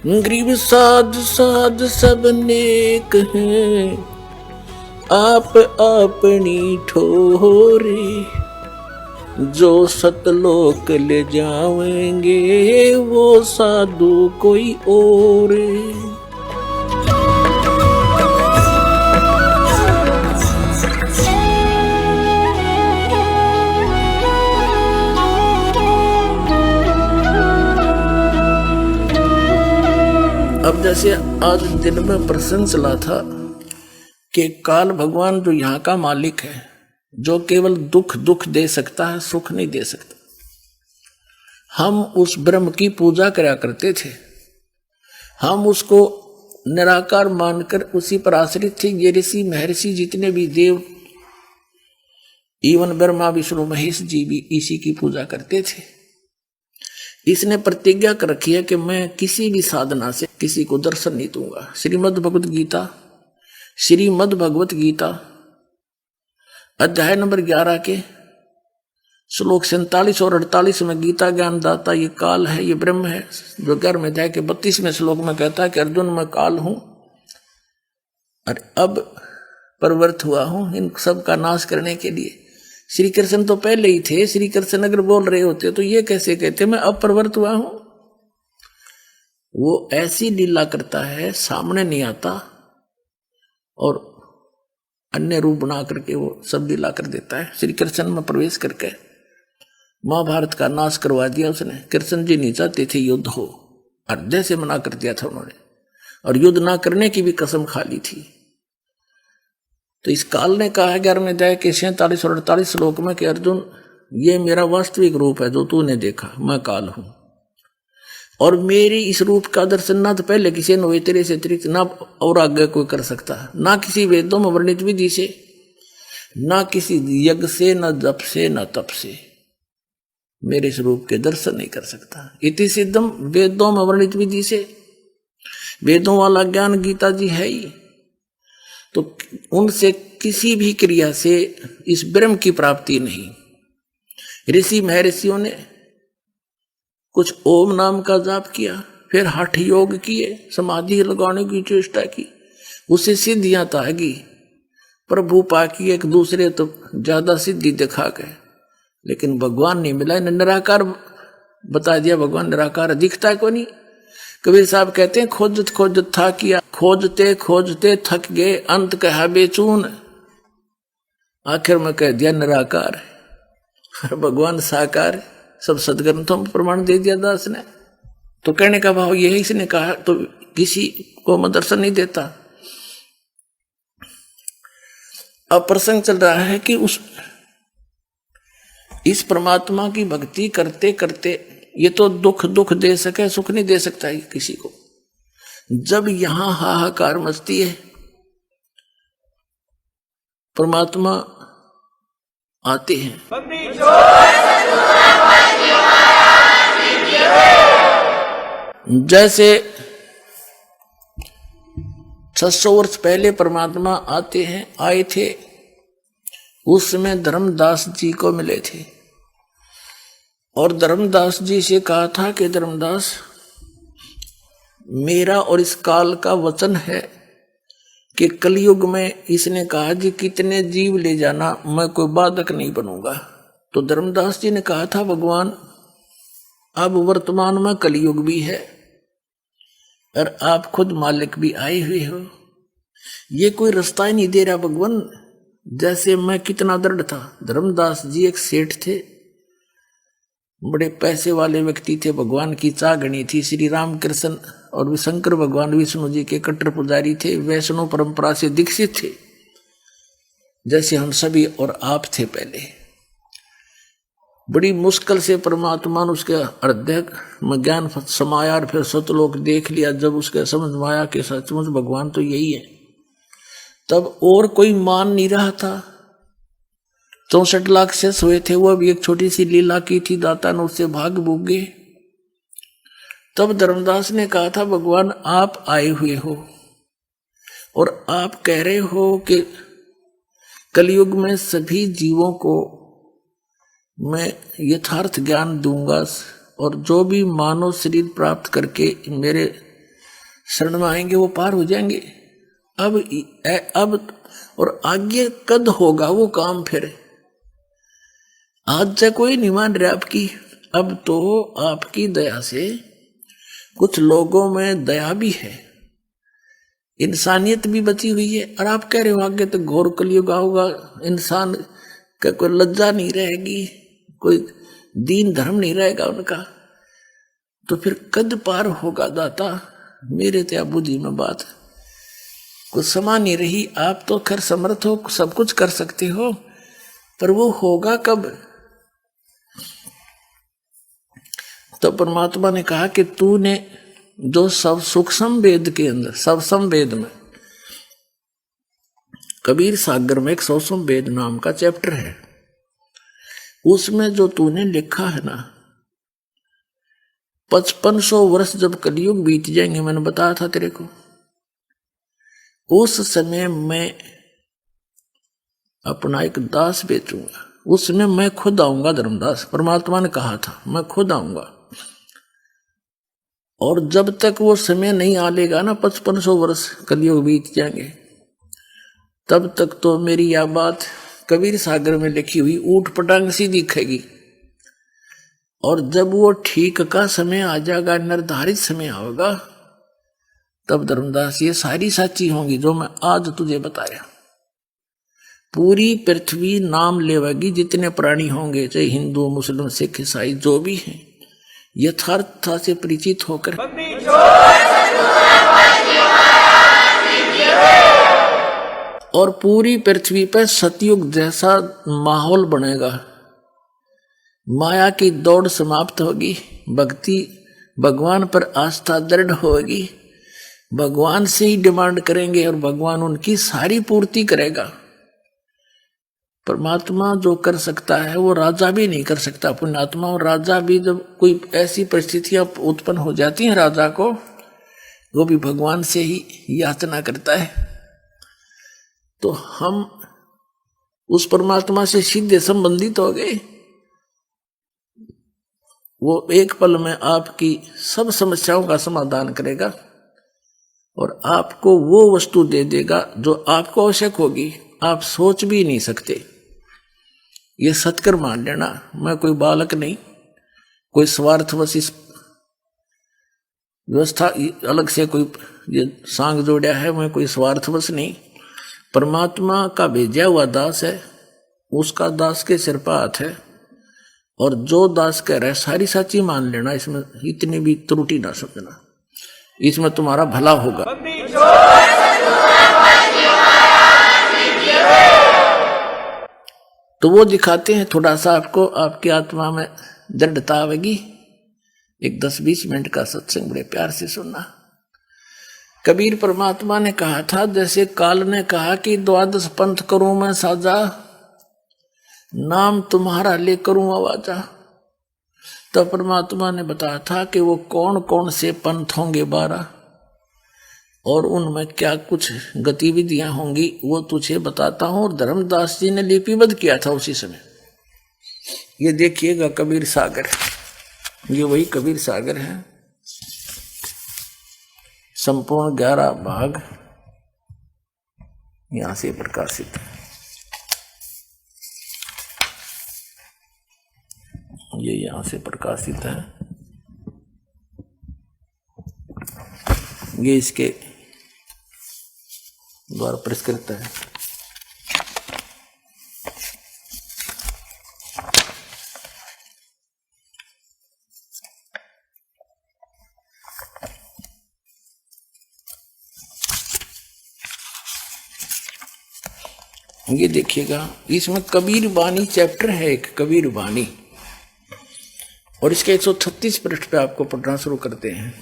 गरीब साध साध सब नेक हैं, आप अपनी ठोरी। जो सतलोक ले जावेंगे वो साधु कोई और। अब जैसे आज दिन में प्रसंग चला था कि काल भगवान जो यहाँ का मालिक है, जो केवल दुख दुख दे सकता है, सुख नहीं दे सकता। हम उस ब्रह्म की पूजा करा करते थे, हम उसको निराकार मानकर उसी पर आश्रित थे। ये ऋषि महर्षि जितने भी देव, इवन ब्रह्मा विष्णु महेश जी भी इसी की पूजा करते थे। इसने प्रतिज्ञा कर रखी है कि मैं किसी भी साधना से किसी को दर्शन नहीं दूंगा। श्रीमद् भगवत गीता अध्याय नंबर 11 के श्लोक 47 और 48 में गीता ज्ञान दाता ये काल है, ये ब्रह्म है। जो 11वें अध्याय के 32वें श्लोक में कहता है कि अर्जुन मैं काल हूं और अब प्रवृत्त हुआ हूं इन सब का नाश करने के लिए। श्री कृष्ण तो पहले ही थे। श्री कृष्ण अगर बोल रहे होते तो ये कैसे कहते मैं अब प्रवृत्त हुआ हूं। वो ऐसी लीला करता है, सामने नहीं आता और अन्य रूप बना करके वो सब लीला कर देता है। श्री कृष्ण में प्रवेश करके महाभारत का नाश करवा दिया उसने। कृष्ण जी नहीं चाहते थे युद्ध हो, अर्धे से मना कर दिया था उन्होंने, और युद्ध ना करने की भी कसम खा ली थी। तो इस काल ने कहा 11वें अध्याय के 47 और 48 श्लोक में कि अर्जुन ये मेरा वास्तविक रूप है जो तूने देखा, मैं काल हूं, और मेरी इस रूप का दर्शन ना तो पहले किसी ने हुए तेरे से अतिरिक्त, ना और आगे कोई कर सकता, ना किसी वेदों में वर्णित विधि से, ना किसी यज्ञ से, ना जप से, ना तप से मेरे इस रूप के दर्शन नहीं कर सकता। इति सिद्धम वेदों में वर्णित विधि से, वेदों वाला ज्ञान गीता जी है ही। तो उनसे किसी भी क्रिया से इस ब्रह्म की प्राप्ति नहीं। ऋषि महर्षियों ने कुछ ओम नाम का जाप किया, फिर हठ योग किए, समाधि लगाने की चेष्टा की, उससे सिद्धियां तो आएगी। प्रभु पाकी एक दूसरे तो ज्यादा सिद्धि दिखा गए, लेकिन भगवान नहीं मिला। निराकार बता दिया, भगवान निराकार दिखता को नहीं। कबीर साहब कहते हैं खोजत खोजत था किया, खोजते खोजते थक गए, अंत कहा बेचून, आखिर में कह दिया निराकार है। भगवान साकार है, सब सदग्रंथों में प्रमाण दे दिया दास ने। तो कहने का भाव यही, इसने कहा तो किसी को मैं दर्शन नहीं देता। अब प्रसंग चल रहा है कि इस परमात्मा की भक्ति करते करते ये तो दुख दुख दे सके, सुख नहीं दे सकता है किसी को। जब यहां हाहाकार मचती है, परमात्मा आते हैं। जैसे 600 वर्ष पहले परमात्मा आते हैं, आए थे, उस समय धर्मदास जी को मिले थे और धर्मदास जी से कहा था कि धर्मदास मेरा और इस काल का वचन है कि कलयुग में इसने कहा जी कितने जीव ले जाना, मैं कोई बाधक नहीं बनूंगा। तो धर्मदास जी ने कहा था भगवान अब वर्तमान में कलयुग भी है और आप खुद मालिक भी आए हुए हो, ये कोई रास्ता ही नहीं दे रहा भगवान। जैसे मैं कितना दृढ़ था। धर्मदास जी एक सेठ थे, बड़े पैसे वाले व्यक्ति थे, भगवान की चागणी थी। श्री राम कृष्ण और शंकर भगवान विष्णु जी के कट्टर पुजारी थे, वैष्णव परंपरा से दीक्षित थे, जैसे हम सभी और आप थे। पहले बड़ी मुश्किल से परमात्मा ने उसके हृदय में ज्ञान समाया और फिर सतलोक देख लिया। जब उसके समझ में आया कि सचमुच भगवान तो यही है, तब और कोई मान नहीं रहा था। 64 लाख शेष हुए थे, वो भी एक छोटी सी लीला की थी, दाता ने उससे भाग भोगे। तब धर्मदास ने कहा था भगवान आप आए हुए हो और आप कह रहे हो कि कलयुग में सभी जीवों को मैं यथार्थ ज्ञान दूंगा और जो भी मानव शरीर प्राप्त करके मेरे शरण में आएंगे वो पार हो जाएंगे। अब और आगे कद होगा वो काम फिर। आज से कोई नहीं मान रहा आपकी। अब तो आपकी दया से कुछ लोगों में दया भी है, इंसानियत भी बची हुई है। और आप कह रहे हो आगे तो घोर कलयुग होगा, इंसान का कोई लज्जा नहीं रहेगी, कोई दीन धर्म नहीं रहेगा उनका, तो फिर कद पार होगा दाता। मेरे त्या बुद्धि में बात कुछ समा नहीं रही। आप तो खैर समर्थ हो, सब कुछ कर सकते हो, पर वो होगा कब? तो परमात्मा ने कहा कि तूने जो सब सूक्ष्म वेद के अंदर, सब समवेद में, कबीर सागर में एक सूक्ष्म वेद नाम का चैप्टर है, उसमें जो तूने लिखा है ना, 5500 वर्ष जब कलयुग बीत जाएंगे, मैंने बताया था तेरे को, उस समय मैं अपना एक दास बेचूंगा, उसमें मैं खुद आऊंगा। धर्मदास परमात्मा ने कहा था मैं खुद आऊंगा। और जब तक वो समय नहीं आलेगा ना, 5500 वर्ष कलयुग बीत जाएंगे, तब तक तो मेरी यह बात कबीर सागर में लिखी हुई ऊट पटांग सी दिखेगी। और जब वो ठीक का समय आ जाएगा, निर्धारित समय आएगा, तब धर्मदास ये सारी सच्ची होंगी जो मैं आज तुझे बताया। पूरी पृथ्वी नाम लेवेगी, जितने प्राणी होंगे, चाहे हिंदू मुस्लिम सिख ईसाई जो भी हैं, यथार्थता से परिचित होकर और पूरी पृथ्वी पर सतयुग जैसा माहौल बनेगा। माया की दौड़ समाप्त होगी, भक्ति भगवान पर आस्था दृढ़ होगी, भगवान से ही डिमांड करेंगे और भगवान उनकी सारी पूर्ति करेगा। परमात्मा जो कर सकता है वो राजा भी नहीं कर सकता। पुण्यात्मा और राजा भी, जब कोई ऐसी परिस्थितियां उत्पन्न हो जाती हैं राजा को, वो भी भगवान से ही याचना करता है। तो हम उस परमात्मा से सीधे संबंधित हो गए। वो एक पल में आपकी सब समस्याओं का समाधान करेगा और आपको वो वस्तु दे देगा जो आपको आवश्यक होगी, आप सोच भी नहीं सकते। ये सत्कर मान लेना, मैं कोई बालक नहीं, कोई स्वार्थवश इस व्यवस्था अलग से कोई ये सांग जोड़ा है, मैं कोई स्वार्थवश नहीं, परमात्मा का भेजा हुआ दास है, उसका दास के सिर पर हाथ है। और जो दास कह रहा है सारी सच्ची मान लेना, इसमें इतनी भी त्रुटि ना समझना, इसमें तुम्हारा भला होगा। तो वो दिखाते हैं, थोड़ा सा आपको आपकी आत्मा में दृढ़ता आवेगी। एक 10-20 मिनट का सत्संग बड़े प्यार से सुनना। कबीर परमात्मा ने कहा था, जैसे काल ने कहा कि 12 पंथ करूं मैं साजा, नाम तुम्हारा ले करूं आवाजा, तो परमात्मा ने बताया था कि वो कौन कौन से पंथ होंगे 12 और उनमें क्या कुछ गतिविधियां होंगी, वो तुझे बताता हूं। और धर्मदास जी ने लिपिबद्ध किया था उसी समय। ये देखिएगा कबीर सागर, ये वही कबीर सागर है, संपूर्ण 11 भाग यहां से प्रकाशित है। ये यहां से प्रकाशित है, ये इसके द्वारा पुरस्कृत है। ये देखिएगा, इसमें कबीर वाणी चैप्टर है, एक कबीर वाणी, और इसके 136 पृष्ठ पे आपको पढ़ना शुरू करते हैं।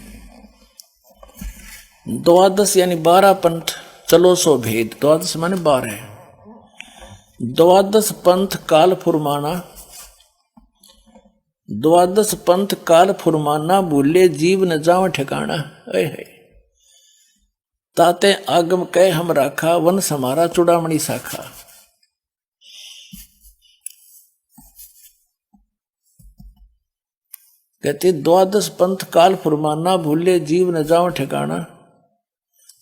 12 यानी 12 पंथ चलो सो भेद, 12 माने 12, 12 पंथ काल फुरमाना, 12 पंथ काल फुरमाना, भूले जीव न जाव ठिकाना। है ताते आगम कह हम राखा, वन समारा चुड़ामणि शाखा। कहते 12 पंथ काल फुरमाना, भूले जीव न जाव ठिकाना,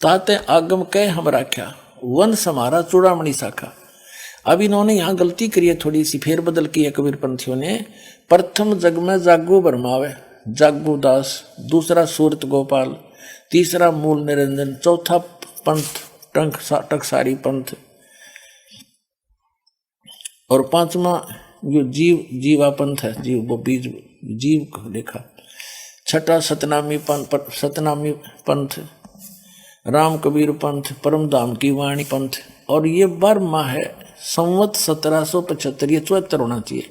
ताते आगम कह हम राख्या, वंश हमारा चूड़ामणि शाखा। अब इन्होंने यहां गलती करी है, थोड़ी सी फेरबदल की है कबीर पंथियों ने। प्रथम जग में जागू बरमावे, जागू दास, दूसरा सूरत गोपाल, तीसरा मूल निरंजन, चौथा पंथ टकसारी पंथ, और पांचवा जो जीवा पंथ है, जीव वो बीज जीव को देखा। छठा सतनामी पंथ, राम कबीर पंथ, परम धाम की वाणी पंथ। और ये बर्मा है संवत 1775, ये 74 होना चाहिए।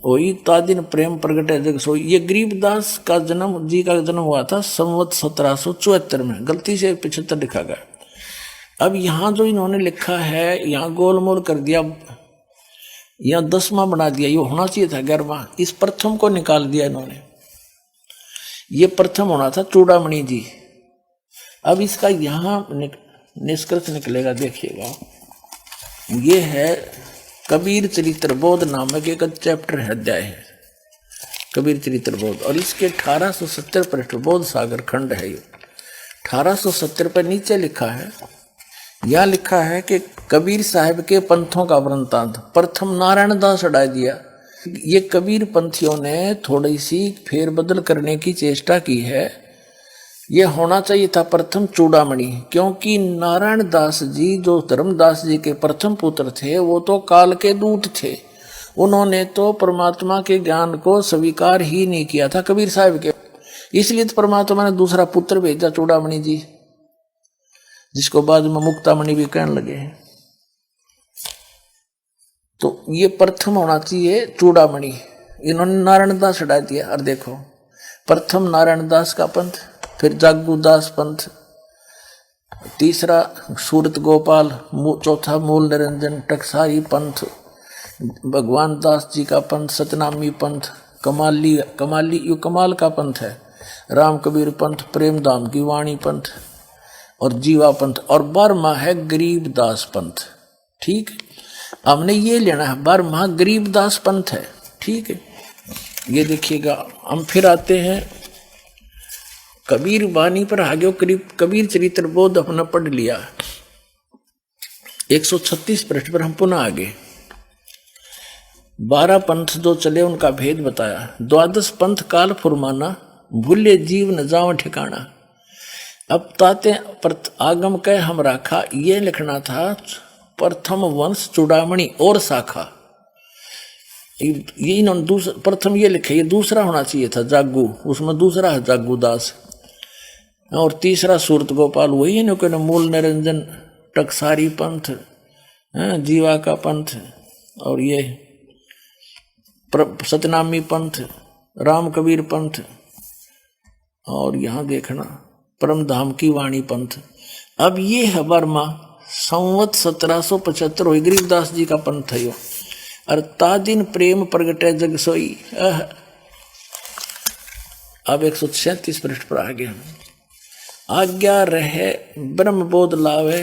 वही तादिन प्रेम प्रगट है जग सोई। ये गरीबदास का जन्म जी का जन्म हुआ था संवत 1774 में, गलती से 75 लिखा गया। अब यहाँ जो इन्होंने लिखा है, यहाँ गोलमोल कर दिया, यहाँ 10वां बना दिया, ये होना चाहिए था 11वां। इस प्रथम को निकाल दिया इन्होंने, ये प्रथम होना था चूड़ामणि जी। अब इसका यहाँ निष्कर्ष निकलेगा, देखिएगा। ये है कबीर चरित्र बोध नामक एक चैप्टर है, अध्याय है कबीर चरित्र बोध, और इसके 1870 पृष्ठ बोध सागर खंड है। ये 1870 पर नीचे लिखा है, यह लिखा है कि कबीर साहब के पंथों का वृंतांत। प्रथम नारायण दास हटा दिया। ये कबीर पंथियों ने थोड़ी सी फेरबदल करने की चेष्टा की है। यह होना चाहिए था प्रथम चूड़ामणि, क्योंकि नारायण दास जी जो धर्मदास जी के प्रथम पुत्र थे, वो तो काल के दूत थे। उन्होंने तो परमात्मा के ज्ञान को स्वीकार ही नहीं किया था कबीर साहब के, इसलिए तो परमात्मा ने दूसरा पुत्र भेजा चूड़ामणि जी, जिसको बाद में मुक्तामणि भी कहने लगे हैं। तो ये प्रथम होना चाहिए चूड़ामणि, इन्होंने नारायण दास हटा दिया। और देखो, प्रथम नारायण दास का पंथ, फिर जागू दास पंथ, तीसरा सूरत गोपाल, चौथा मूल निरंजन टकसारी पंथ, भगवान दास जी का पंथ, सतनामी पंथ, कमाली यू कमाल का पंथ है, राम कबीर पंथ, प्रेम धाम की वाणी पंथ, और जीवा पंथ, और 12वां है गरीब दास पंथ। ठीक, हमने ये लेना है, 12वां गरीब दास पंथ है। ठीक है, ये देखिएगा। हम फिर आते हैं कबीर वाणी पर, आगे कबीर चरित्र बोध अपना पढ़ लिया, 136 पृष्ठ पर हम पुनः आगे 12 पंथ जो चले उनका भेद बताया। 12 पंथ काल फुरमाना, भूले जीव न जाओ ठिकाना। अब ताते आगम कह हम राखा, ये लिखना था प्रथम वंश चूड़ामणि और शाखा। ये इन्होंने दूसरा प्रथम ये लिखे, ये दूसरा होना चाहिए था जागू, उसमें दूसरा है जागू दास, और तीसरा सूरत गोपाल, वही है ना मूल निरंजन टकसारी पंथ, जीवा का पंथ, और ये सतनामी पंथ, राम कबीर पंथ, और यहाँ देखना परम धाम की वाणी पंथ। अब ये है बर्मा संवत 1775 हुई, गरीबदास जी का पंथ है यो। और तादिन प्रेम प्रगटे जग सोई। अब 137 पृष्ठ पर आ गए हम। आज्ञा रहे ब्रह्म बोध लावे,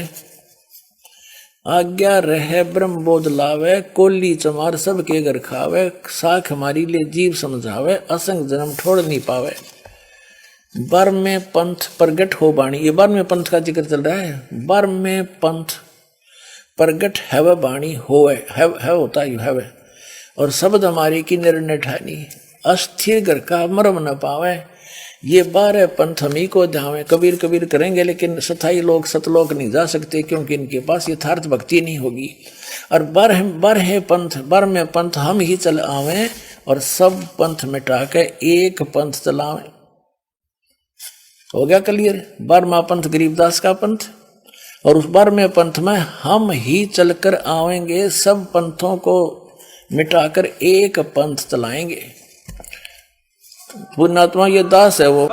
आज्ञा रहे ब्रह्म बोध लावे, कोली चमार सबके घर खावे, साख हमारी ले जीव समझावे, असंग जन्म ठोड़ नहीं पावे। बर में पंथ प्रगट हो बाणी, ये बर में पंथ का जिक्र चल रहा है। बर में पंथ प्रगट है बाणी होवे, है होता है, और शब्द हमारी की निर्णय ठानी, अस्थिर घर का मरम न पावे। ये 12 पंथ हम ही को ध्यावे, कबीर कबीर करेंगे लेकिन सथाई लोग सतलोक नहीं जा सकते, क्योंकि इनके पास यथार्थ भक्ति नहीं होगी। और बर है पंथ, बर में पंथ हम ही चल आवे, और सब पंथ मिटा के एक पंथ चलावे। हो गया क्लियर? 12वां पंथ गरीबदास का पंथ, और उस 12वें पंथ में हम ही चलकर आवेंगे, सब पंथों को मिटाकर एक पंथ चलाएंगे। पुण्यात्मा ये दास है वो,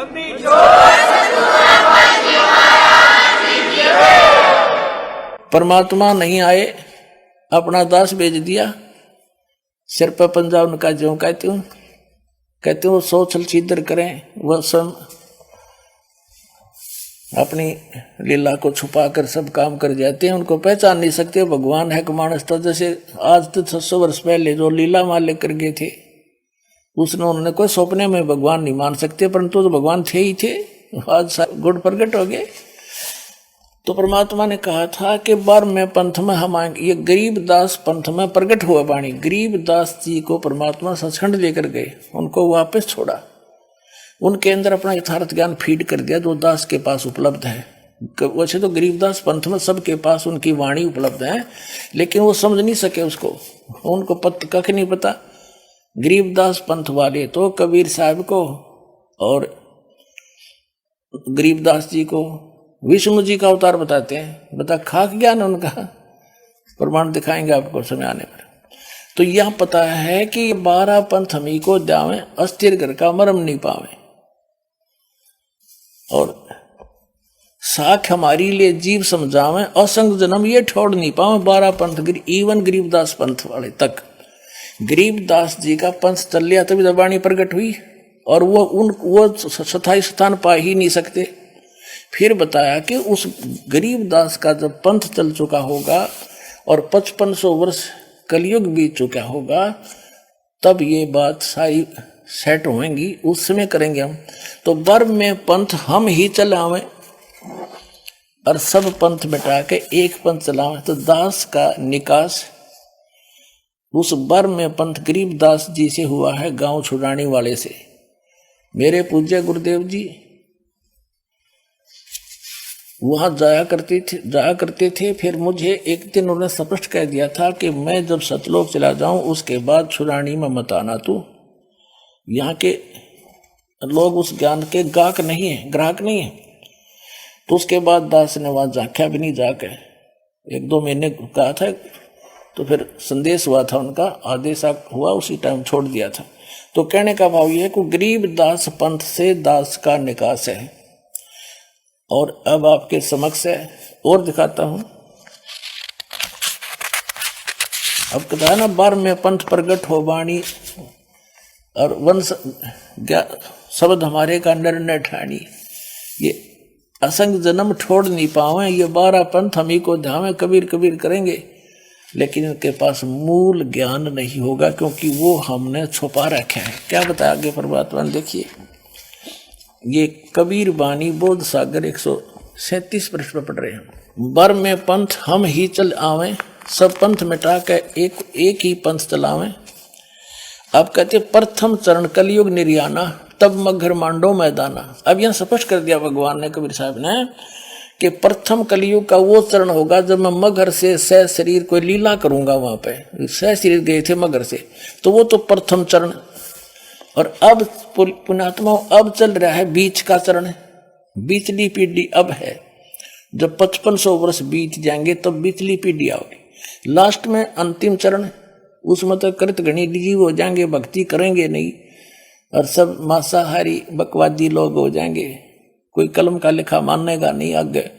परमात्मा नहीं आए, अपना दास भेज दिया, सिर पर पंजा उनका जो कहते हो 100 छल छिद्र करें, वह स्वयं अपनी लीला को छुपाकर सब काम कर जाते हैं, उनको पहचान नहीं सकते भगवान है कि मानस था। जैसे आज तो 600 वर्ष पहले जो लीला माल लेकर गए थे, उन्होंने कोई सपने में भगवान नहीं मान सकते, परंतु तो भगवान थे ही थे। आज गुण प्रकट हो गए। तो परमात्मा ने कहा था कि 12वें पंथ में हम आएंगे। ये गरीबदास पंथ में प्रकट हुआ वाणी। गरीबदास जी को परमात्मा सचखंड लेकर गए, उनको वापस छोड़ा, उनके अंदर अपना यथार्थ ज्ञान फीड कर दिया जो दास के पास उपलब्ध है। वैसे तो गरीबदास पंथ में सबके पास उनकी वाणी उपलब्ध है, लेकिन वो समझ नहीं सके उसको, उनको कख नहीं पता। गरीबदास पंथ वाले तो कबीर साहब को और गरीबदास जी को विष्णु जी का अवतार बताते हैं। बता खाक ज्ञान उनका, प्रमाण दिखाएंगे आपको समय आने पर। तो यह पता है कि 12 पंथ हमी को द्यावे, अस्थिर घर का मरम नहीं पावे, और साख हमारी लिए जीव समझावे, असंग जन्म ये छोड़ नहीं पावे। 12 पंथ इवन गरीबदास पंथ वाले तक, गरीबदास जी का पंथ चल लिया तभी तो वाणी प्रकट हुई, और वो स्थायी स्थान पा ही नहीं सकते। फिर बताया कि उस गरीबदास का जब पंथ चल चुका होगा और 5500 वर्ष कलयुग बीत चुका होगा, तब ये बात सारी सेट होंगी, उस समय करेंगे हम। तो वर्म में पंथ हम ही चलावें और सब पंथ मिटा के एक पंथ चलावें, तो दास का निकास उस वर्म में पंथ गरीबदास जी से हुआ है, गांव छुड़ाने वाले से। मेरे पूज्य गुरुदेव जी वहां जाया करते थे। फिर मुझे एक दिन उन्होंने स्पष्ट कह दिया था कि मैं जब सतलोक चला जाऊं उसके बाद छुड़ानी में मत आना। तू यहाँ के लोग उस ज्ञान के ग्राहक नहीं है। तो उसके बाद दास ने वहां झांका भी नहीं, जाके 1-2 महीने कहा था, तो फिर संदेश हुआ था उनका, आदेश हुआ, उसी टाइम छोड़ दिया था। तो कहने का भाव यह है कि गरीबदास पंथ से दास का निकास है। और अब आपके समक्ष है और दिखाता हूं। अब कहता है ना 12वें पंथ प्रगट हो वाणी, और वंश शब्द हमारे का निर्णय ठानी। ये असंग जन्म छोड़ नहीं पावे, ये 12 पंथ हम ही को ध्यावे, कबीर करेंगे, लेकिन इनके पास मूल ज्ञान नहीं होगा, क्योंकि वो हमने छुपा रखा है। क्या बताया आगे परमात्मा ने, देखिए ये कबीर बानी बोध सागर 137 पृष्ठ पर पढ़ रहे हैं। बर में पंथ हम ही चल आवे, सब पंथ मिटा के एक ही पंथ चलावे। अब कहते प्रथम चरण कलयुग निर्याना, तब मगर मांडो मैदाना। अब यह स्पष्ट कर दिया भगवान ने, कबीर साहब ने, कि प्रथम कलयुग का वो चरण होगा जब मैं मगर से सह शरीर कोई लीला करूंगा। वहां पे सह शरीर गए थे मगर से, तो वो तो प्रथम चरण। और अब पुण्यात्मा अब चल रहा है बीच का चरण, बीचली पीढ़ी अब है। जब 5500 वर्ष बीत जाएंगे तब तो बीचली पीढ़ी आओगी। लास्ट में अंतिम चरण, उसमें तो कृत गणी जीव हो जाएंगे, भक्ति करेंगे नहीं, और सब मांसाहारी बकवादी लोग हो जाएंगे, कोई कलम का लिखा मानेगा नहीं। आगे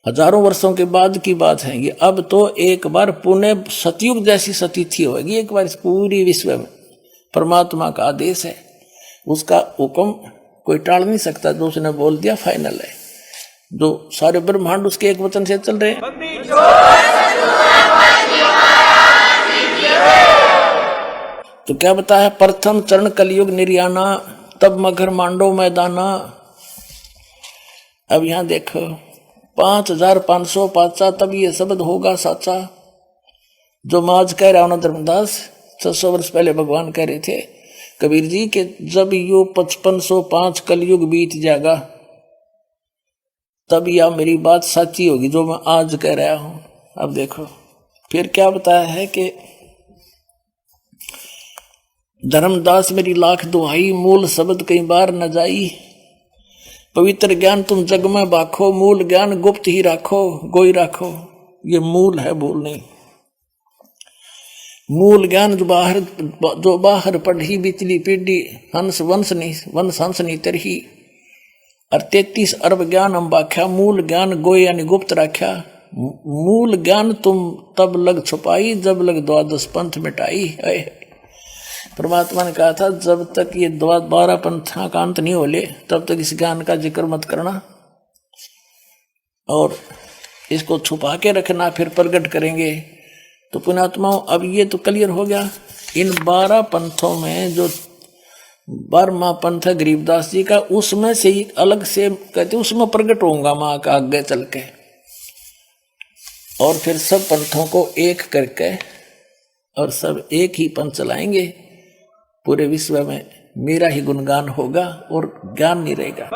हजारों वर्षों के बाद की बात है ये। अब तो एक बार पुण्य सतयुग जैसी सतिथि होगी, एक बार इस पूरी विश्व में। परमात्मा का आदेश है, उसका हुक्म कोई टाल नहीं सकता। जो उसने बोल दिया फाइनल है। जो सारे ब्रह्मांड उसके एक वचन से चल रहे हैं। तो क्या बताया, प्रथम चरण कलयुग निर्याना, तब मगर मांडो मैदाना। अब यहां देखो 5500 पाचा, तब ये शब्द होगा साचा। जो माज कह रहा हूं धर्मदास, 600 वर्ष पहले भगवान कह रहे थे कबीर जी के जब यो 5505 कलयुग बीत जाएगा, तब यह मेरी बात सच्ची होगी जो मैं आज कह रहा हूं। अब देखो फिर क्या बताया है कि धर्मदास मेरी लाख दुहाई, मूल शब्द कई बार न जाई। पवित्र ज्ञान तुम जग में बाखो, मूल ज्ञान गुप्त ही राखो, गोई राखो। ये मूल है, भूल नहीं। मूल ज्ञान जो बाहर पढ़ी बिचली पीढ़ी, हंस वंश नहीं तरही। और 33 अरब ज्ञान हम बाख्या, मूल ज्ञान गोई यानी गुप्त राख्या। मूल ज्ञान तुम तब लग छुपाई, जब लग 12 पंथ मिटाई। परमात्मा ने कहा था जब तक ये 12 पंथा का अंत नहीं होले तब तक इस ज्ञान का जिक्र मत करना, और इसको छुपा के रखना, फिर प्रकट करेंगे। तो पुण्यात्माओं अब ये तो क्लियर हो गया। इन 12 पंथों में जो 12वां पंथ है गरीबदास जी का, उसमें से ही अलग से कहते उसमें प्रकट होऊंगा माँ का आगे चल के, और फिर सब पंथों को एक करके और सब एक ही पंथ चलाएंगे। पूरे विश्व में मेरा ही गुणगान होगा और ज्ञान नहीं रहेगा।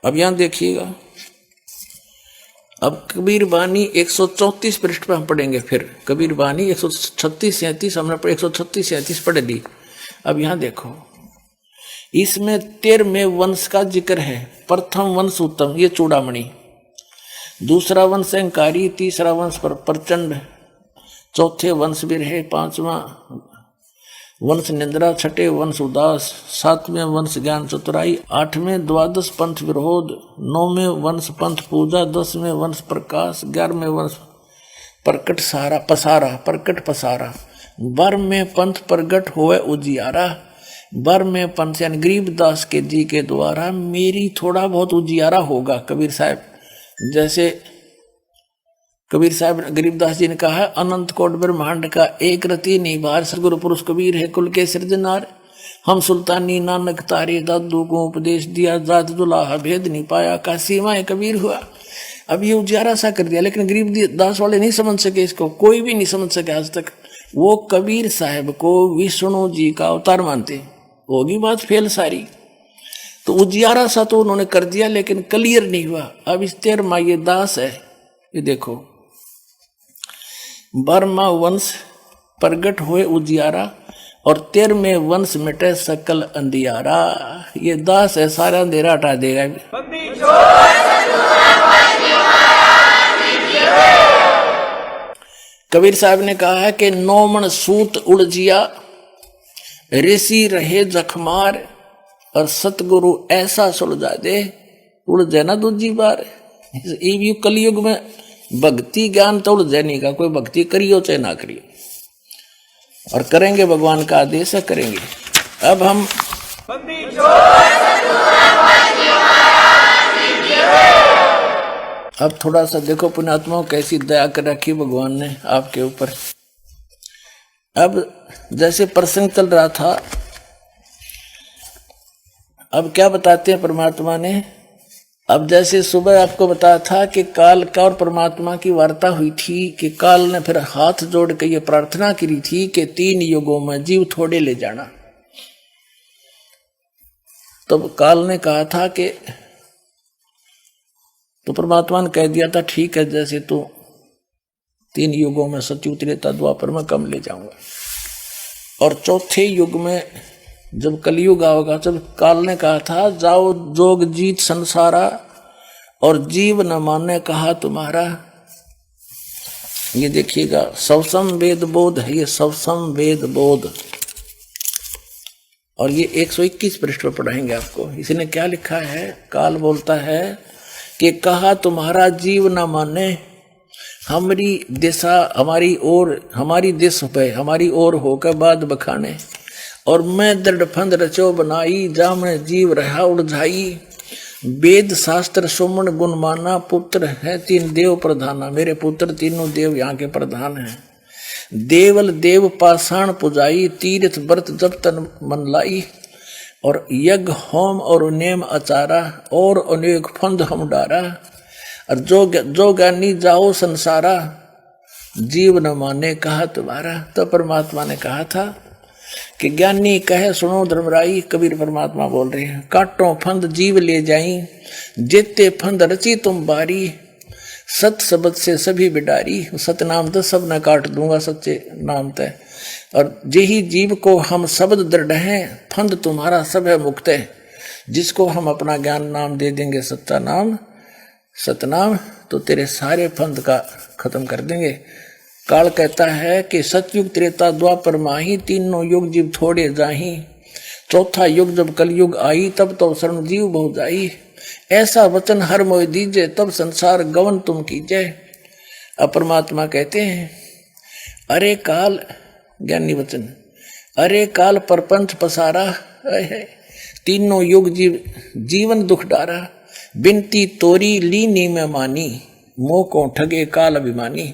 अब यहां देखिएगा, अब कबीर बानी 134 पृष्ठ पर हम पढ़ेंगे। फिर कबीर बानी 136-37 हमने 136-37 पढ़ ली। अब यहां देखो, इसमें 13वें वंश का जिक्र है। प्रथम वंश उत्तम, ये चूड़ामणि। दूसरा वंश अहंकारी, तीसरा वंश प्रचंड, चौथे वंश बिरहे, पांचवा वंश निंद्रा, छठे वंश उदास, सातवें वंश ज्ञान चतुराई, आठवें द्वादश पंथ विरोध, नौवें वंश पंथ पूजा, 10वें वंश प्रकाश, 11वें वंश प्रकट सारा पसारा, प्रकट पसारा, 12वें पंथ प्रगट होए उजियारा। 12वें पंथ यानी गरीबदास के जी के द्वारा मेरी थोड़ा बहुत उजियारा होगा। कबीर साहब जैसे कबीर साहब गरीबदास जी ने कहा है, अनंत कोट ब्रह्मांड का एक रति निवार सदगुरु पुरुष कबीर है कुल के सृजनार। हम सुल्तानी नानक तारे दादू को उपदेश दिया, जात दुलाहा भेद नहीं पाया, का सीमा कबीर हुआ। अब ये उजारा सा कर दिया, लेकिन गरीबदास वाले नहीं समझ सके इसको, कोई भी नहीं समझ सके आज तक। वो कबीर साहब को विष्णु जी का अवतार मानते, होगी बात फेल सारी। तो उजियारा सा तो उन्होंने कर दिया, लेकिन क्लियर नहीं हुआ। अब इस 13वां ये दास है, ये देखो, 12वां वंश प्रगट हुए उजियारा और 13वें वंश मिटे सकल अंधियारा। ये दास है, सारा अंधेरा हटा देगा। कबीर साहब ने कहा है कि 9 मन सूत उलझिया, ऋषि रहे जखमार, और सतगुरु ऐसा सुलझा दे उलझे ना दूजी बार। इस कलयुग में भक्ति ज्ञान तो उलझे नहीं का, कोई भक्ति करियो चाहे ना करियो, और करेंगे भगवान का आदेश है करेंगे। अब हम अब थोड़ा सा देखो पुण्यात्माओं कैसी दया कर रखी भगवान ने आपके ऊपर। अब जैसे प्रसंग चल रहा था, अब क्या बताते हैं परमात्मा ने। अब जैसे सुबह आपको बताया था कि काल का और परमात्मा की वार्ता हुई थी कि काल ने फिर हाथ जोड़ के ये प्रार्थना की थी कि 3 युगों में जीव थोड़े ले जाना। तब काल ने कहा था कि, तो परमात्मा ने कह दिया था ठीक है, जैसे तो 3 युगों में सतयुग त्रेता द्वापर में कम ले जाऊंगा, और चौथे युग में जब कलयुग आओगा, जब काल ने कहा था जाओ जोग जीत संसारा और जीव न माने कहा तुम्हारा। ये देखिएगा, सवसम वेद बोध है, ये सवसम वेद बोध, और ये 121 पृष्ठ पर पढ़ाएंगे आपको। इसने क्या लिखा है, काल बोलता है कि कहा तुम्हारा जीव न माने, हमारी दिशा हमारी ओर, हमारी दिश पे हमारी ओर होकर बाद बखाने, और मैं दृढ़ फंद रचो बनाई, जा में जीव रहा उलझाई। वेद शास्त्र सुमन गुण माना, पुत्र है 3 देव प्रधाना। मेरे पुत्र तीनों देव यहाँ के प्रधान हैं। देवल देव पाषाण पुजाई, तीर्थ व्रत जब तन मन लाई, और यज्ञ होम और नेम आचारा, और अनेक फंद हम डारा। और जो ज्ञानी जाओ संसारा, जीव न माने कहा तुम्हारा। तो परमात्मा ने कहा था कि ज्ञानी कहे सुनो धर्मराई, कबीर परमात्मा बोल रहे हैं, काटो फंद जीव ले जाई, जेते फंद रची तुम बारी, सत शब्द से सभी बिडारी। सतनाम तो सब न काट दूंगा सच्चे नाम तय, और जेही जीव को हम शब्द दृढ़ हैं, फंद तुम्हारा सब है मुक्त है। जिसको हम अपना ज्ञान नाम दे देंगे सच्चा नाम सतनाम, तो तेरे सारे फंद का खत्म कर देंगे। काल कहता है कि सतयुग त्रेता द्वापर माही, तीनों युग जीव थोड़े जाही, चौथा युग जब कलयुग आई, तब तो शरण जीव बहु जाई। ऐसा वचन हर मोह दीजे, तब संसार गवन तुम कीजे। अब परमात्मा कहते हैं, अरे काल, ज्ञानी वचन, अरे काल परपंच पसारा, तीनों युग जीव जीवन दुख डारा। बिनती तोरी लीनी में मानी, मोह को ठगे काल अभिमानी।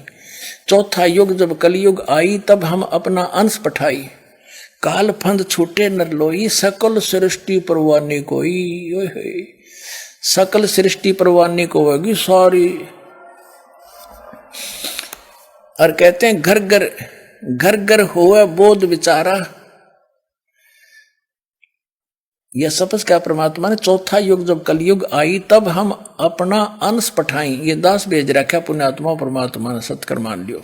चौथा युग जब कलयुग आई, तब हम अपना अंश पठाई। काल फंद छूटे नर लोई, सकल सृष्टि परवानी कोई। सकल सृष्टि परवानी को होगी सॉरी। और कहते हैं घर घर होवे बोध विचारा। यह सपस क्या परमात्मा ने, चौथा युग जब कलयुग आई, तब हम अपना अंश पठाई। ये दास भेज रखा पुण्यात्मा परमात्मा ने, सत्कर मान लियो।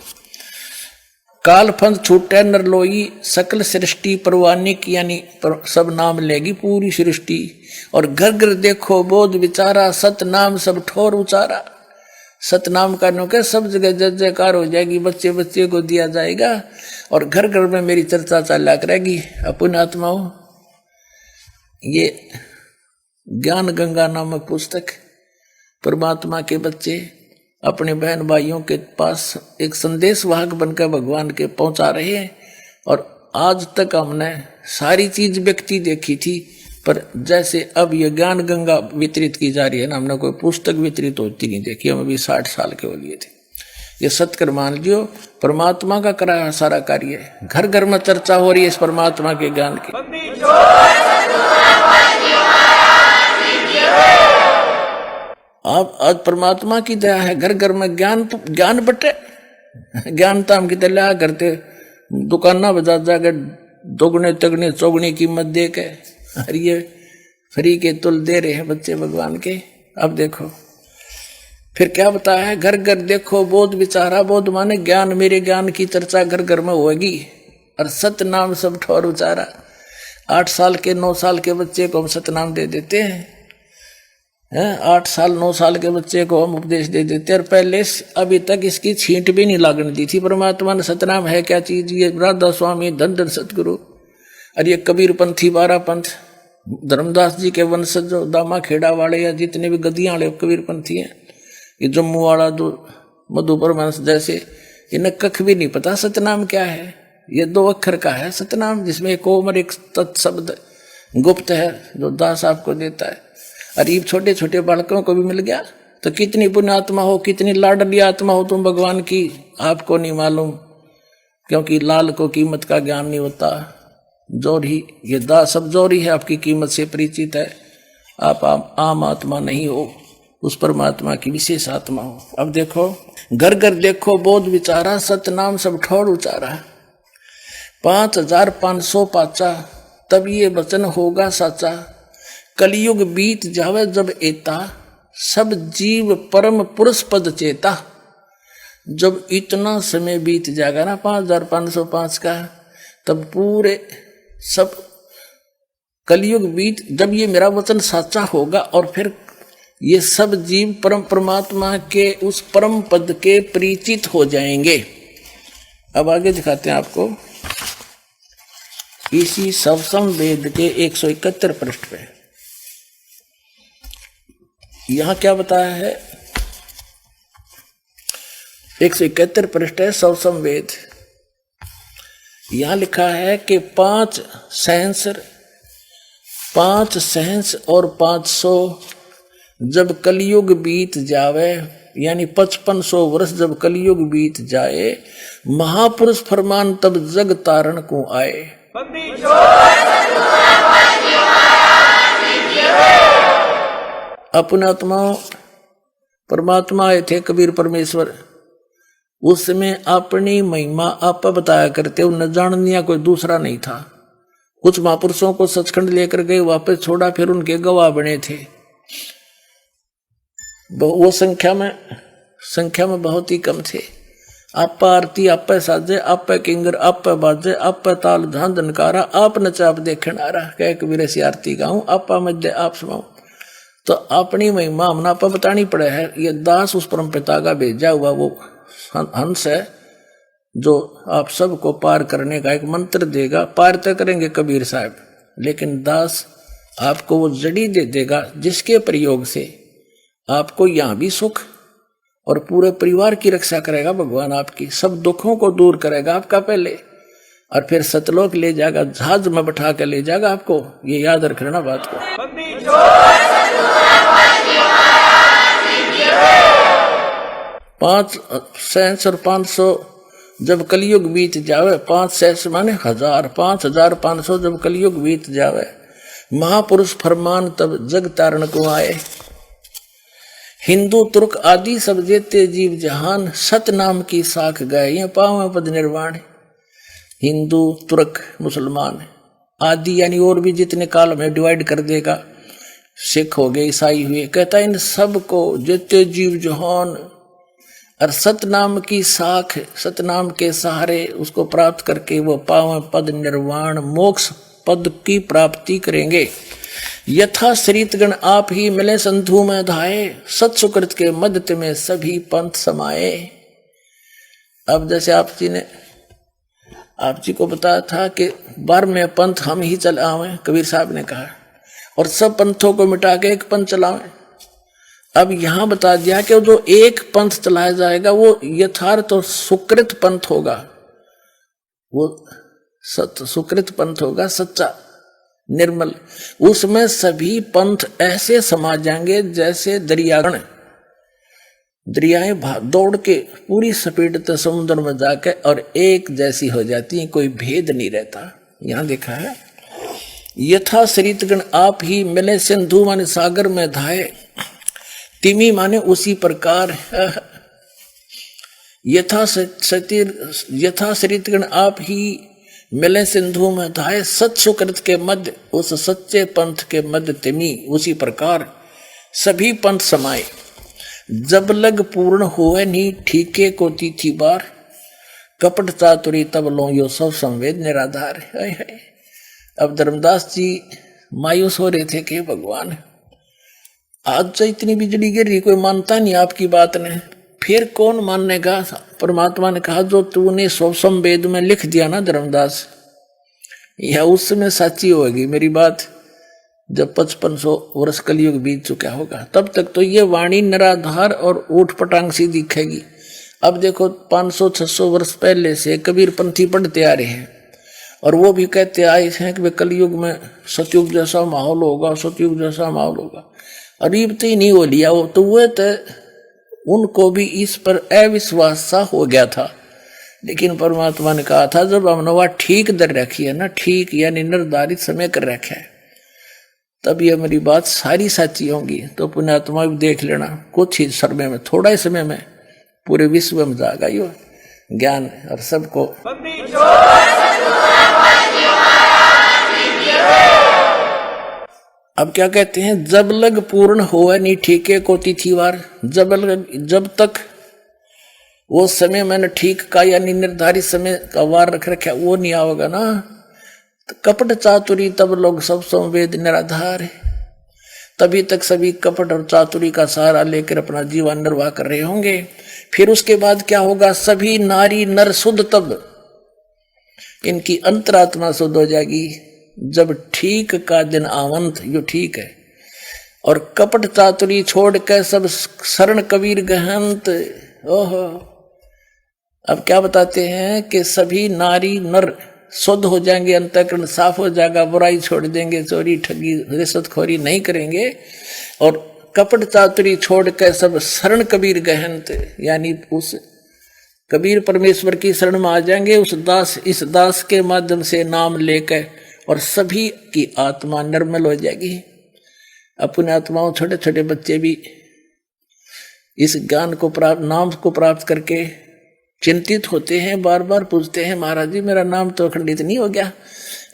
काल फंद छूटे नर लोई, सकल सृष्टि परवानी की, यानी सब नाम लेगी पूरी सृष्टि। और घर घर देखो बोध विचारा, सत नाम सब ठोर उचारा। सतनाम करने के सब जगह जय जयकार हो जाएगी, बच्चे बच्चे को दिया जाएगा और घर घर में मेरी चर्चा चला करेगी। पुण्यात्माओं, ये ज्ञान गंगा नामक पुस्तक परमात्मा के बच्चे अपने बहन भाइयों के पास एक संदेश वाहक बनकर भगवान के पहुंचा रहे हैं। और आज तक हमने सारी चीज व्यक्ति देखी थी, पर जैसे अब ये ज्ञान गंगा वितरित की जा रही है ना, हमने कोई पुस्तक वितरित होती नहीं देखी। हम अभी 60 साल के हो लिए थे। ये सत्कर मान लियो, परमात्मा का कराया सारा कार्य है। घर घर में चर्चा हो रही है इस परमात्मा के ज्ञान की। अब आज परमात्मा की दया है, घर घर में ज्ञान बटे। ज्ञान तो हम कितने लिया करते, दुकाना बजा जाकर दोगुने तगने चौगुनी कीमत दे के, अरे ये फ्री के तुल दे रहे हैं बच्चे भगवान के। अब देखो फिर क्या बताया है, घर घर देखो बोध विचारा। बोध माने ज्ञान, मेरे ज्ञान की चर्चा घर घर में होगी। और सत नाम सब ठोर उचारा। 8 साल के 9 साल के बच्चे को हम सतनाम दे देते हैं, 8 साल 9 साल के बच्चे को हम उपदेश दे देते हैं। और पहले अभी तक इसकी छींट भी नहीं लागने दी थी परमात्मा ने। सतनाम है क्या चीज? ये राधा स्वामी धन धन सतगुरु। और ये कबीर पंथी 12 पंथ, धर्मदास जी के वंशज जो दामा खेड़ा वाले या जितने भी गद्दियां वाले कबीर पंथी हैं, ये जम्मू वाला जो मधुपर वंश जैसे, इन्हें कख भी नहीं पता सतनाम क्या है। ये 2 अक्षर का है सतनाम, जिसमें एक ओम और एक तत्शब्द गुप्त है जो दास आपको देता है। और ये छोटे छोटे बालकों को भी मिल गया तो कितनी पुण्यात्मा हो, कितनी लाडली आत्मा हो तुम भगवान की, आपको नहीं मालूम। क्योंकि लाल को कीमत का ज्ञान नहीं होता। जोरी, ये दास सब जोरी है, आपकी कीमत से परिचित है। आप आम आत्मा नहीं हो, उस परमात्मा की विशेष आत्मा हो। अब देखो, घर घर देखो बोध विचारा, सतनाम सब ठोर उचारा। 5500 पाचा, तब ये वचन होगा साचा। कलयुग बीत जावे जब एता, सब जीव परम पुरुष पद चेता। जब इतना समय बीत जाएगा ना 5505 का, तब पूरे सब कलयुग बीत, जब ये मेरा वचन साचा होगा और फिर ये सब जीव परम परमात्मा के उस परम पद के परिचित हो जाएंगे। अब आगे दिखाते हैं आपको इसी सवसम वेद के 171 पृष्ठ पे। यहां क्या बताया है? 171 पृष्ठ है सवसम वेद। यहां लिखा है कि 5 सहस्र और 500 जब कलयुग बीत जावे, यानी 5500 वर्ष जब कलयुग बीत जाए, महापुरुष फरमान तब जग तारण को आए। अपने आत्मा परमात्मा आए थे कबीर परमेश्वर, उसमें अपनी महिमा आप बताया करते, उन्हें जाननिया कोई दूसरा नहीं था। कुछ महापुरुषों को सचखंड लेकर गए, वापस छोड़ा, फिर उनके गवाह बने थे। वो संख्या में बहुत ही कम थे। आप आरती आप साजे, आप किंगर आप बाजे, आप ताल धान धनकारा, आप नचा आप देखन आ रहा, कह कबीर ऐसी आरती गाऊं, आप मध्य आप सुनाऊं। तो अपनी महिमा हमने आप बतानी पड़े है। ये दास उस परम पिता का भेजा हुआ वो हंस है जो आप सबको पार करने का एक मंत्र देगा। पार तो करेंगे कबीर साहब, लेकिन दास आपको वो जड़ी दे देगा जिसके प्रयोग से आपको यहां भी सुख और पूरे परिवार की रक्षा करेगा। भगवान आपकी सब दुखों को दूर करेगा आपका पहले, और फिर सतलोक ले जाएगा, जहाज में बैठा कर ले जाएगा आपको। ये याद रखना बात को। 5 सहस और 500 जब कलयुग बीत जावे, 5 सहस माने 1000, 5500 जब कलयुग बीत जावे, महापुरुष फरमान तब जग तारण को आए। हिंदू तुर्क आदि सब जेते जीव जहान, सत नाम की साख गए ये पावे पद निर्वाण। हिंदू तुर्क मुसलमान आदि यानी और भी जितने काल में डिवाइड कर देगा, सिख हो गए, ईसाई हुए, कहता इन सब को जेते जीव जहान और सतनाम की साख, सतनाम के सहारे उसको प्राप्त करके वो पावन पद निर्वाण मोक्ष पद की प्राप्ति करेंगे। यथा शरीतगण आप ही मिले संधु में धाये, सत सुकृत के मध्य में सभी पंथ समाये। अब जैसे आप जी को बताया था कि 12वें पंथ हम ही चलावें, कबीर साहब ने कहा, और सब पंथों को मिटा के एक पंथ चलावें। अब यहां बता दिया कि जो एक पंथ चलाया जाएगा वो यथार्थ और सुकृत पंथ होगा, वो सुकृत पंथ होगा, सच्चा निर्मल। उसमें सभी पंथ ऐसे समा जाएंगे जैसे दरियागण, दरियाएं दौड़ के पूरी स्पीड से समुद्र में जाके और एक जैसी हो जाती है, कोई भेद नहीं रहता। यहां देखा है यथा शरीतगण आप ही मिले सिंधु माने सागर में धाये, तिमी माने उसी प्रकार। यथा शरीतगण आप ही मिले सिंधु में धाये, सत सुकृत के मध्य उस सच्चे पंथ के मध्य तिमी उसी प्रकार सभी पंथ समाये। जब लग पूर्ण हुए नी ठीके को तिथि बार, कपट चातुरी तब लो यो सब संवेद निराधार। अब धर्मदास जी मायूस हो रहे थे कि भगवान आज तो इतनी बिजली गिर रही, कोई मानता नहीं आपकी बात ने, फिर कौन मानेगा। परमात्मा ने कहा जो तूने सब संवेद में लिख दिया ना धर्मदास, यह उस समय सच्ची होगी मेरी बात। जब 5500 वर्ष कलयुग बीत चुका होगा तब तक तो ये वाणी निराधार और ऊट पटांग सी दिखेगी। अब देखो 500-600 वर्ष पहले से कबीर पंथी पढ़ते आ रहे हैं और वो भी कहते आए हैं कि कलयुग में सतयुग जैसा माहौल होगा, सतयुग जैसा माहौल होगा। अरीब तो ही नहीं हो लिया वो तो, वो तो उनको भी इस पर अविश्वास सा हो गया था। लेकिन परमात्मा ने कहा था जब हमने वह ठीक दर रखी है ना, ठीक यानी निर्धारित समय कर रखा है, तब ये मेरी बात सारी सच्ची होंगी। तो पुण्यात्मा भी देख लेना, कुछ ही समय में, थोड़ा ही समय में पूरे विश्व में जाएगा यो ज्ञान और सबको। अब क्या कहते हैं, जब लग पूर्ण होवे नी ठीके को तिथिवार, जब तक वो समय मैंने ठीक का यानी निर्धारित समय का वार रख रखा वो नहीं आओगा ना, तो कपट चातुरी तब लोग सब संवेद निराधार है। तभी तक सभी कपट और चातुरी का सहारा लेकर अपना जीवन निर्वाह कर रहे होंगे। फिर उसके बाद क्या होगा, सभी नारी नर शुद्ध, तब इनकी अंतरात्मा शुद्ध हो जाएगी जब ठीक का दिन आवंत, यो ठीक है। और कपट चातुरी छोड़ के सब शरण कबीर गहंत। ओहो, अब क्या बताते हैं कि सभी नारी नर शुद्ध हो जाएंगे, अंतःकरण साफ हो जाएगा, बुराई छोड़ देंगे, चोरी ठगी रिश्वतखोरी नहीं करेंगे। और कपट चातुरी छोड़ के सब शरण कबीर गहंत, यानी उस कबीर परमेश्वर की शरण में आ जाएंगे। उस दास, इस दास के माध्यम से नाम लेकर, और सभी की आत्मा निर्मल हो जाएगी। अपने आत्माओं, छोटे छोटे बच्चे भी इस ज्ञान को प्राप्त, नाम को प्राप्त करके चिंतित होते हैं, बार बार पूछते हैं महाराज जी मेरा नाम तो अखंडित नहीं हो गया,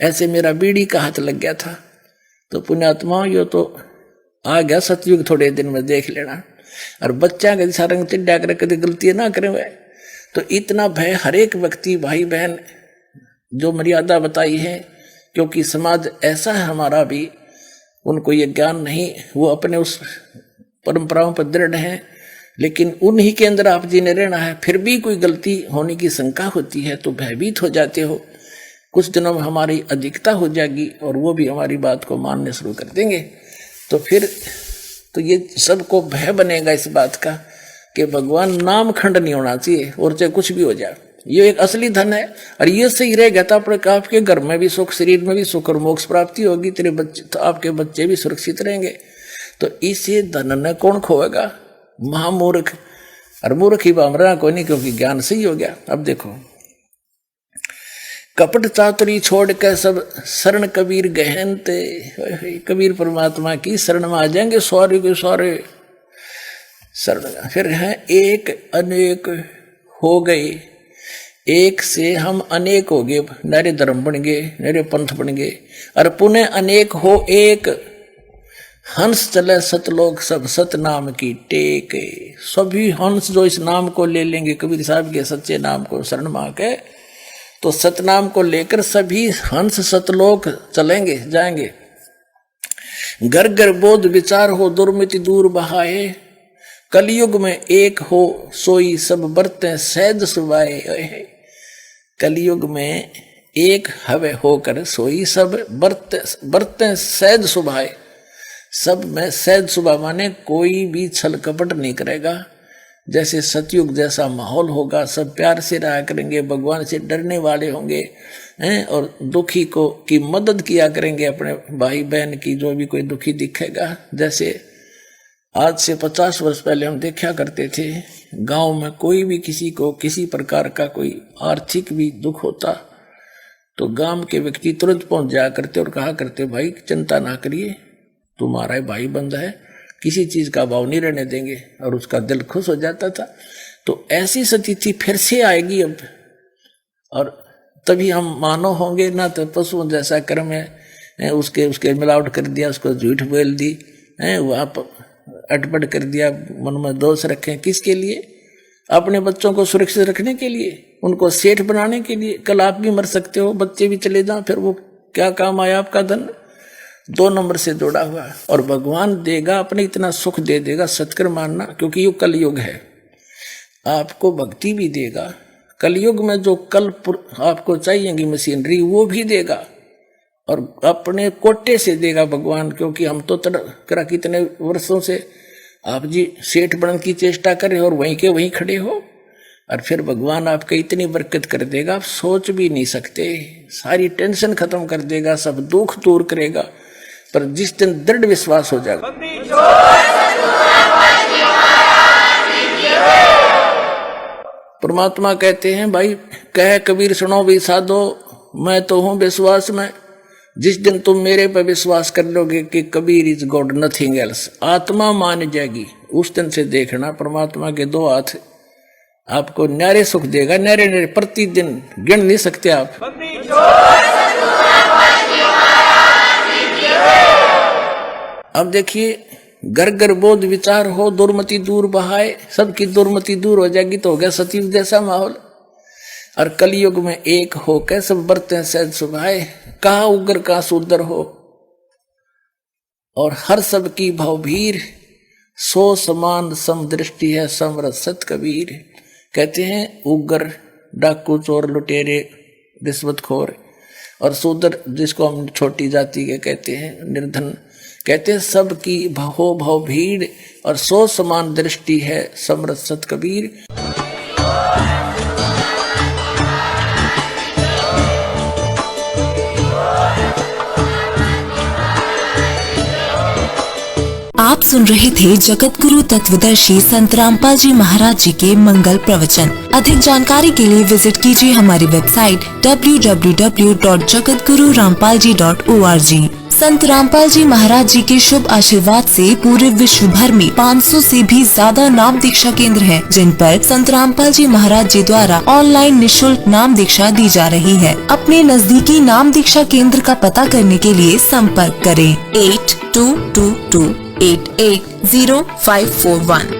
ऐसे मेरा बीड़ी का हाथ लग गया था। तो पुण्यात्मा यो तो आ गया सतयुग, थोड़े दिन में देख लेना। और बच्चा का जैसा रंग चिड्डा कर कभी गलती ना करे हुए। तो इतना भय हर एक व्यक्ति, भाई बहन, जो मर्यादा बताई है, क्योंकि समाज ऐसा है हमारा भी, उनको ये ज्ञान नहीं, वो अपने उस परंपराओं पर दृढ़ हैं, लेकिन उन्हीं के अंदर आप जी ने रहना है। फिर भी कोई गलती होने की शंका होती है तो भयभीत हो जाते हो। कुछ दिनों में हमारी अधिकता हो जाएगी और वो भी हमारी बात को मानने शुरू कर देंगे। तो फिर तो ये सबको भय बनेगा इस बात का कि भगवान नाम खंड नहीं होना चाहिए, और चाहे कुछ भी हो जाए, ये एक असली धन है। और ये सही रहेगा तो आपके घर में भी सुख, शरीर में भी सुख और मोक्ष प्राप्ति होगी, तेरे बच्चे, तो आपके बच्चे भी सुरक्षित रहेंगे। तो इसे धन न कौन खोएगा, महामूर्ख। और मूर्ख ही बामरा कोई नहीं, क्योंकि ज्ञान सही हो गया। अब देखो, कपट चातुरी छोड़ के सब शरण कबीर गहनते। कबीर परमात्मा की शरण में आ जाएंगे सौर्य के सौर्य शरण। फिर है एक अनेक हो गए, एक से हम अनेक हो गए, नरे धर्म बन गए, नरे पंथ बन गए। और पुनः अनेक हो एक, हंस चले सतलोक सब सत नाम की टेक। सभी हंस जो इस नाम को ले लेंगे, कबीर साहब के सच्चे नाम को शरण में आके, तो सतनाम को लेकर सभी हंस सतलोक चलेंगे, जाएंगे। घर घर बोध विचार हो, दुर्मति दूर बहाए। कलयुग में एक हो सोई सब बरतें सहज सुबाए। कलयुग में एक हवे होकर सोई सब बरतें सहज सुबाए। सब में सहज सुबह माने कोई भी छल कपट नहीं करेगा। जैसे सतयुग जैसा माहौल होगा, सब प्यार से रहा करेंगे, भगवान से डरने वाले होंगे हैं, और दुखी को की मदद किया करेंगे, अपने भाई बहन की, जो भी कोई दुखी दिखेगा। जैसे आज से 50 वर्ष पहले हम देखा करते थे, गांव में कोई भी किसी को किसी प्रकार का कोई आर्थिक भी दुख होता तो गांव के व्यक्ति तुरंत पहुंच जाया करते और कहा करते, भाई चिंता ना करिए, तुम्हारा भाई बंद है, किसी चीज का भाव नहीं रहने देंगे, और उसका दिल खुश हो जाता था। तो ऐसी स्थिति फिर से आएगी अब, और तभी हम मानव होंगे ना। तो पशुओं जैसा कर्म है, उसके मिलावट कर दिया, उसको झूठ बोल दी है, वहां पर अटपट कर दिया, मन में दोष रखें, किसके लिए? अपने बच्चों को सुरक्षित रखने के लिए, उनको सेठ बनाने के लिए। कल आप भी मर सकते हो, बच्चे भी चले जाओ, फिर वो क्या काम आया आपका धन? 2 नंबर से जोड़ा हुआ है। और भगवान देगा, अपने इतना सुख दे देगा, सत्कर मानना, क्योंकि ये कलयुग है। आपको भक्ति भी देगा, कलयुग में जो कल आपको चाहिएगी मशीनरी वो भी देगा, और अपने कोटे से देगा भगवान। क्योंकि हम तो करा कितने वर्षों से आप जी सेठ बनने की चेष्टा करें और वहीं के वहीं खड़े हो, और फिर भगवान आपका इतनी बरकत कर देगा, आप सोच भी नहीं सकते। सारी टेंशन खत्म कर देगा, सब दुख दूर करेगा। पर जिस दिन दृढ़ विश्वास हो जाएगा, परमात्मा कहते हैं, भाई कह कबीर सुनो भी साधो, मैं तो हूं विश्वास में। जिस दिन तुम मेरे पर विश्वास कर लोगे कि Kabir is God nothing else, आत्मा मान जाएगी, उस दिन से देखना परमात्मा के 2 हाथ आपको न्यारे सुख देगा, न्यारे न्यारे, प्रतिदिन गिन नहीं सकते आप। अब देखिए, घर घर बोध विचार हो, दुर्मति दूर बहाए। सबकी दुर्मति दूर हो जाएगी तो हो गया सतयुग जैसा माहौल। और कलयुग में एक हो के सब बरतें सहज सुभाए। कहा उग्र का सुंदर हो, और हर सब की भवभीर, सो समान समदृष्टि है समरथ सत कबीर। कहते हैं उग्र डाकू चोर लुटेरे रिश्वतखोर, और शूद्र जिसको हम छोटी जाति के कहते हैं, निर्धन, कहते हैं सब की भहो भव भीड़, और सो समान दृष्टि है समरथ सत कबीर। आप सुन रहे थे जगत गुरु तत्वदर्शी संत रामपाल जी महाराज जी के मंगल प्रवचन। अधिक जानकारी के लिए विजिट कीजिए हमारी वेबसाइट www.jagatgururampalji.org। संत रामपाल जी महाराज जी के शुभ आशीर्वाद से पूरे विश्व भर में 500 से भी ज्यादा नाम दीक्षा केंद्र हैं, जिन पर संत रामपाल जी महाराज जी द्वारा ऑनलाइन निःशुल्क नाम दीक्षा दी जा रही है। अपने नजदीकी नाम दीक्षा केंद्र का पता करने के लिए संपर्क करें 8222880541।